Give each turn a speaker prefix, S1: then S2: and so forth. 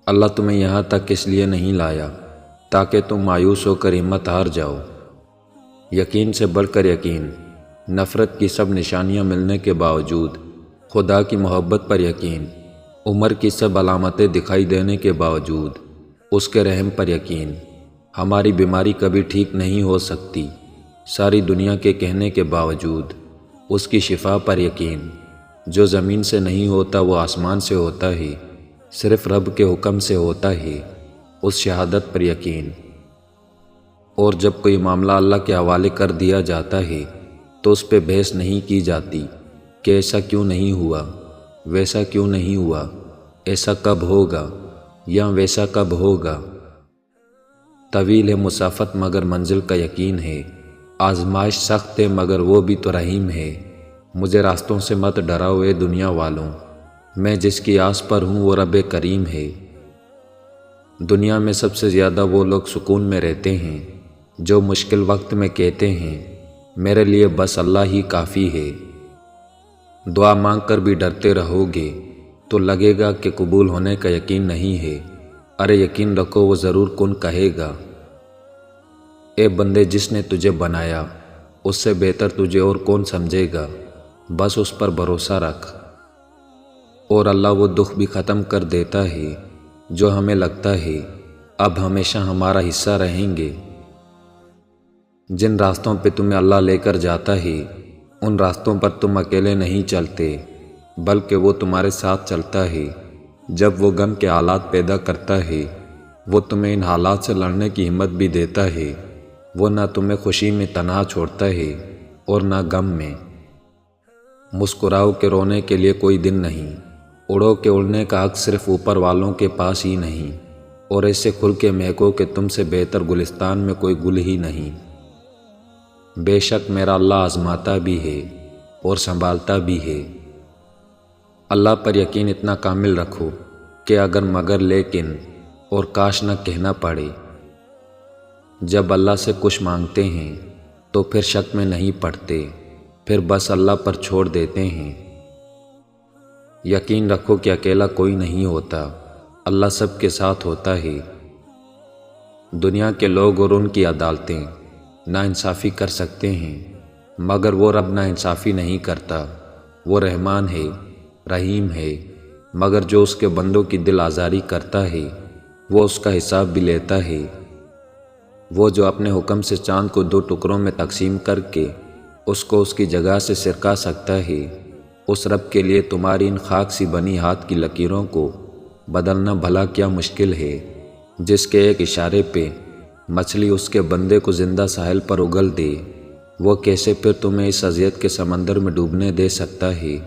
S1: اللہ تمہیں یہاں تک اس لیے نہیں لایا تاکہ تم مایوس ہو کر ہمت ہار جاؤ۔ یقین سے بڑھ کر یقین، نفرت کی سب نشانیاں ملنے کے باوجود خدا کی محبت پر یقین، عمر کی سب علامتیں دکھائی دینے کے باوجود اس کے رحم پر یقین۔ ہماری بیماری کبھی ٹھیک نہیں ہو سکتی، ساری دنیا کے کہنے کے باوجود اس کی شفا پر یقین۔ جو زمین سے نہیں ہوتا وہ آسمان سے ہوتا ہے، صرف رب کے حکم سے ہوتا ہے، اس شہادت پر یقین۔ اور جب کوئی معاملہ اللہ کے حوالے کر دیا جاتا ہے تو اس پہ بحث نہیں کی جاتی کہ ایسا کیوں نہیں ہوا، ویسا کیوں نہیں ہوا، ایسا کب ہوگا یا ویسا کب ہوگا۔ طویل ہے مسافت مگر منزل کا یقین ہے، آزمائش سخت ہے مگر وہ بھی تو رحیم ہے۔ مجھے راستوں سے مت ڈراؤ اے دنیا والوں، میں جس کی آس پر ہوں وہ رب کریم ہے۔ دنیا میں سب سے زیادہ وہ لوگ سکون میں رہتے ہیں جو مشکل وقت میں کہتے ہیں میرے لیے بس اللہ ہی کافی ہے۔ دعا مانگ کر بھی ڈرتے رہو گے تو لگے گا کہ قبول ہونے کا یقین نہیں ہے۔ ارے یقین رکھو وہ ضرور کن کہے گا۔ اے بندے، جس نے تجھے بنایا اس سے بہتر تجھے اور کون سمجھے گا، بس اس پر بھروسہ رکھ۔ اور اللہ وہ دکھ بھی ختم کر دیتا ہے جو ہمیں لگتا ہے اب ہمیشہ ہمارا حصہ رہیں گے۔ جن راستوں پہ تمہیں اللہ لے کر جاتا ہے ان راستوں پر تم اکیلے نہیں چلتے بلکہ وہ تمہارے ساتھ چلتا ہے۔ جب وہ غم کے حالات پیدا کرتا ہے وہ تمہیں ان حالات سے لڑنے کی ہمت بھی دیتا ہے۔ وہ نہ تمہیں خوشی میں تنہا چھوڑتا ہے اور نہ غم میں۔ مسکراؤ کہ رونے کے لیے کوئی دن نہیں، اڑو کہ اڑنے کا حق صرف اوپر والوں کے پاس ہی نہیں، اور ایسے کھل کے مہکو کہ تم سے بہتر گلستان میں کوئی گل ہی نہیں۔ بے شک میرا اللہ آزماتا بھی ہے اور سنبھالتا بھی ہے۔ اللہ پر یقین اتنا کامل رکھو کہ اگر مگر لیکن اور کاش نہ کہنا پڑے۔ جب اللہ سے کچھ مانگتے ہیں تو پھر شک میں نہیں پڑتے، پھر بس اللہ پر چھوڑ دیتے ہیں۔ یقین رکھو کہ اکیلا کوئی نہیں ہوتا، اللہ سب کے ساتھ ہوتا ہے۔ دنیا کے لوگ اور ان کی عدالتیں ناانصافی کر سکتے ہیں مگر وہ رب ناانصافی نہیں کرتا۔ وہ رحمان ہے، رحیم ہے، مگر جو اس کے بندوں کی دل آزاری کرتا ہے وہ اس کا حساب بھی لیتا ہے۔ وہ جو اپنے حکم سے چاند کو 2 ٹکڑوں میں تقسیم کر کے اس کو اس کی جگہ سے سرکا سکتا ہے، اس رب کے لیے تمہاری ان خاک سی بنی ہاتھ کی لکیروں کو بدلنا بھلا کیا مشکل ہے۔ جس کے ایک اشارے پہ مچھلی اس کے بندے کو زندہ ساحل پر اگل دے، وہ کیسے پھر تمہیں اس اذیت کے سمندر میں ڈوبنے دے سکتا ہے۔